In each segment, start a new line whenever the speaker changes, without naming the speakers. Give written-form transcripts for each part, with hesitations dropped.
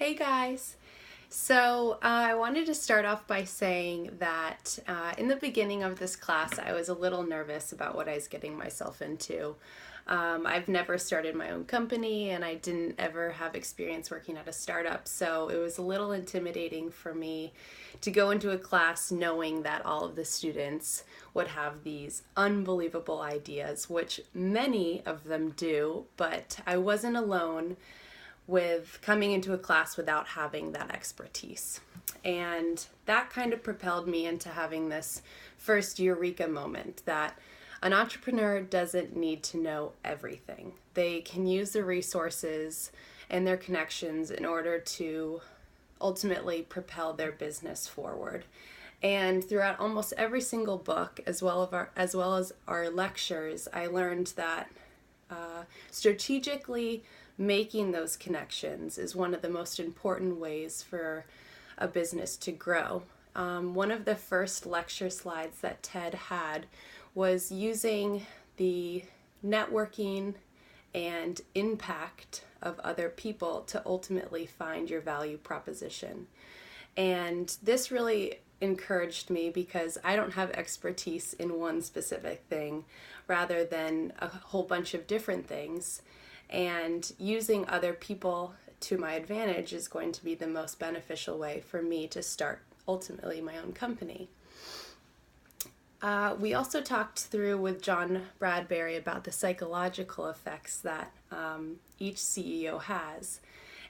Hey guys! I wanted to start off by saying that in the beginning of this class I was a little nervous about what I was getting myself into. I've never started my own company and I didn't ever have experience working at a startup, so it was a little intimidating for me to go into a class knowing that all of the students would have these unbelievable ideas, which many of them do, but I wasn't alone with coming into a class without having that expertise. And that kind of propelled me into having this first eureka moment that an entrepreneur doesn't need to know everything. They can use the resources and their connections in order to ultimately propel their business forward. And throughout almost every single book, as well as our lectures, I learned that strategically making those connections is one of the most important ways for a business to grow. One of the first lecture slides that Ted had was using the networking and impact of other people to ultimately find your value proposition. And this really encouraged me because I don't have expertise in one specific thing rather than a whole bunch of different things. And using other people to my advantage is going to be the most beneficial way for me to start ultimately my own company. We also talked through with John Bradbury about the psychological effects that each CEO has.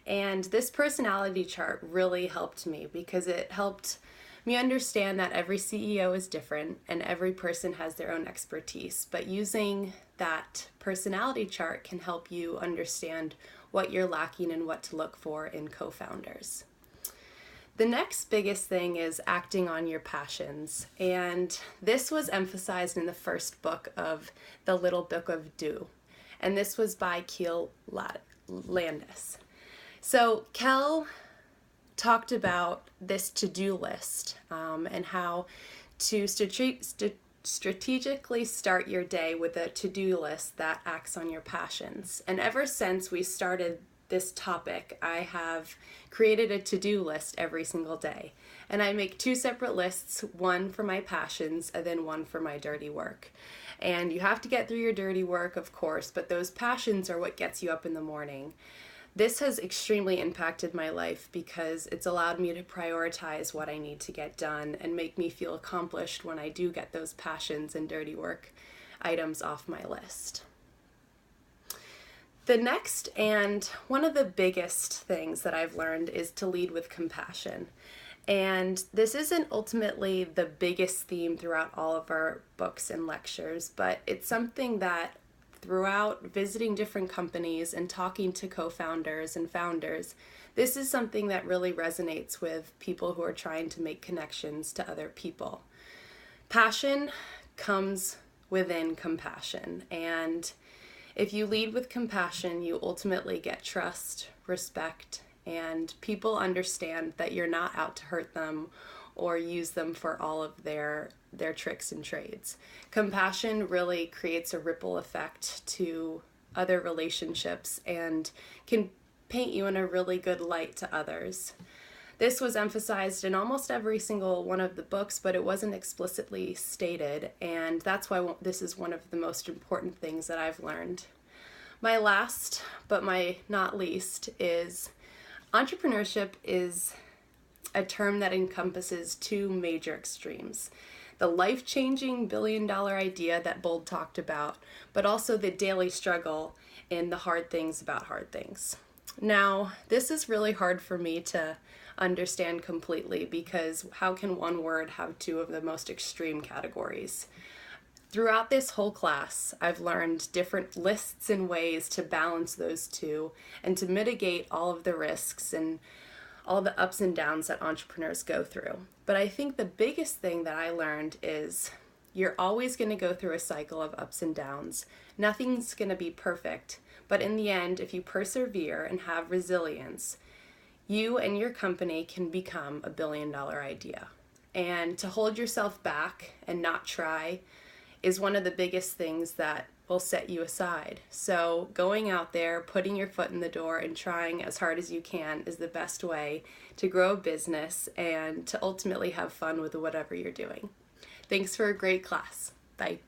And this personality chart really helped me because it helped me understand that every CEO is different and every person has their own expertise. But using that personality chart can help you understand what you're lacking and what to look for in co-founders. The next biggest thing is acting on your passions. And this was emphasized in the first book of The Little Book of Do. And this was by Keel Landis. So Kel talked about this to-do list and how to strategically start your day with a to-do list that acts on your passions. And ever since we started this topic, I have created a to-do list every single day. And I make two separate lists, one for my passions and then one for my dirty work. And you have to get through your dirty work, of course, but those passions are what gets you up in the morning. This has extremely impacted my life because it's allowed me to prioritize what I need to get done and make me feel accomplished when I do get those passions and dirty work items off my list. The next and one of the biggest things that I've learned is to lead with compassion. And this isn't ultimately the biggest theme throughout all of our books and lectures, but it's something that throughout visiting different companies and talking to co-founders and founders, this is something that really resonates with people who are trying to make connections to other people. Passion comes within compassion, and if you lead with compassion, you ultimately get trust, respect, and people understand that you're not out to hurt them or use them for all of their tricks and trades. Compassion really creates a ripple effect to other relationships and can paint you in a really good light to others. This was emphasized in almost every single one of the books, but it wasn't explicitly stated, and that's why this is one of the most important things that I've learned. My last, but my not least, is entrepreneurship is a term that encompasses two major extremes. The life-changing billion-dollar idea that Bold talked about, but also the daily struggle in the hard things about hard things. Now, this is really hard for me to understand completely because how can one word have two of the most extreme categories? Throughout this whole class, I've learned different lists and ways to balance those two and to mitigate all of the risks and all the ups and downs that entrepreneurs go through. But I think the biggest thing that I learned is you're always going to go through a cycle of ups and downs. Nothing's going to be perfect, but in the end, if you persevere and have resilience, you and your company can become a billion-dollar idea. And to hold yourself back and not try is one of the biggest things that will set you aside. So going out there, putting your foot in the door and trying as hard as you can is the best way to grow a business and to ultimately have fun with whatever you're doing. Thanks for a great class. Bye.